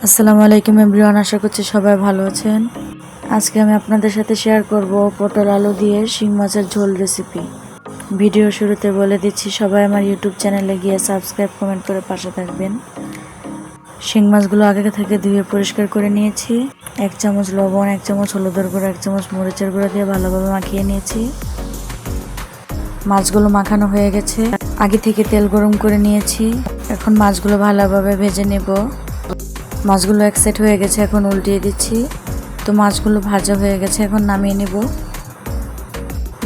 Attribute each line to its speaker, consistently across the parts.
Speaker 1: আসসালামু আলাইকুম এভরিওয়ান, আশা করছি সবাই ভালো আছেন। আজকে আমি আপনাদের সাথে শেয়ার করব পটল আলু দিয়ে শিং মাছের ঝোল রেসিপি। ভিডিও শুরুতে বলে দিচ্ছি, সবাই আমার ইউটিউব চ্যানেলে গিয়ে সাবস্ক্রাইব কমেন্ট করে পাশে থাকবেন। শিং মাছগুলো আগে থেকে ধুয়ে পরিষ্কার করে নিয়েছি। 1 চামচ লবণ, 1 চামচ হলুদের গুঁড়া, 1 চামচ মরিচের গুঁড়া দিয়ে ভালোভাবে মাখিয়ে নিয়েছি। মাছগুলো মাখানো হয়ে গেছে। আগে থেকে তেল গরম করে নিয়েছি। এখন মাছগুলো ভালোভাবে ভেজে নেব। মাছগুলো এক সেট হয়ে গেছে, এখন উল্টিয়ে দিচ্ছি। তো মাছগুলো ভাজা হয়ে গেছে, এখন নামিয়ে নেব।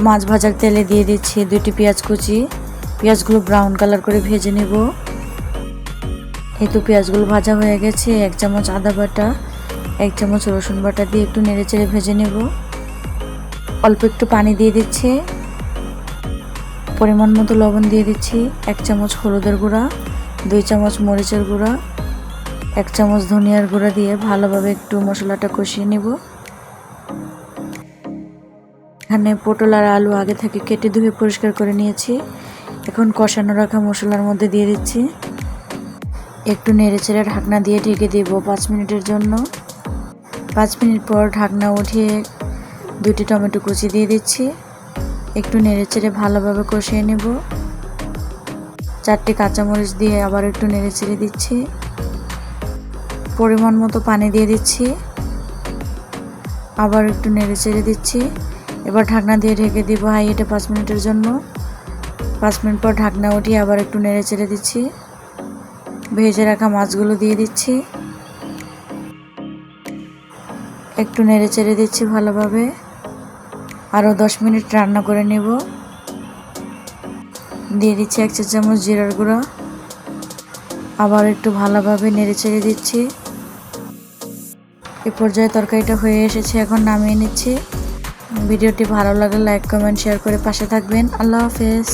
Speaker 1: মাছ ভাজার তেলে দিয়ে দিচ্ছি 2টি পেঁয়াজ কুচি। পেঁয়াজগুলো ব্রাউন কালার করে ভেজে নেব। এই তো পেঁয়াজগুলো ভাজা হয়ে গেছে। 1 চামচ আদা বাটা, 1 চামচ রসুন বাটা দিয়ে একটু নেড়েচেড়ে ভেজে নেব। অল্প একটু পানি দিয়ে দিচ্ছি। পরিমাণ মতো লবণ দিয়ে দিচ্ছি। 1 চামচ হলুদের গুঁড়া, 2 চামচ মরিচের গুঁড়া, 1 চামচ ধনিয়ার গুঁড়া দিয়ে ভালোভাবে একটু মশলাটা কষিয়ে নেব। এখানে পটল আর আলু আগে থেকে কেটে ধুয়ে পরিষ্কার করে নিয়েছি। এখন কষানো রাখা মশলার মধ্যে দিয়ে দিচ্ছি। একটু নেড়েচেড়ে ঢাকনা দিয়ে ঢেকে দেব 5 মিনিটের জন্য। 5 মিনিট পর ঢাকনা উঠিয়ে 2টি টমেটো কুচি দিয়ে দিচ্ছি। একটু নেড়েচেড়ে ভালোভাবে কষিয়ে নেব। 4টি কাঁচামরিচ দিয়ে আবার একটু নেড়েচেড়ে দিচ্ছি। পরিমাণ মতো পানি দিয়ে দিচ্ছি। আবার একটু নেড়েচেড়ে দিচ্ছি। এবার ঢাকনা দিয়ে ঢেকে দিব হাই হিটে 5 মিনিটের জন্য। 5 মিনিট পর ঢাকনা উঠিয়ে আবার একটু নেড়েচেড়ে দিচ্ছি। ভেজে রাখা মাছগুলো দিয়ে দিচ্ছি। একটু নেড়েচেড়ে দিচ্ছি ভালোভাবে। আরও 10 মিনিট রান্না করে নেব। দিয়ে দিচ্ছি 1 চা চামচ জিরার গুঁড়া। আবার একটু ভালোভাবে নেড়েচেড়ে দিচ্ছি। এই পর্যায়ে তরকারিটা হয়ে এসেছে, এখন নামিয়ে নিচ্ছি। ভিডিওটি ভালো লাগলে লাইক কমেন্ট শেয়ার করে পাশে থাকবেন। আল্লাহ হাফেজ।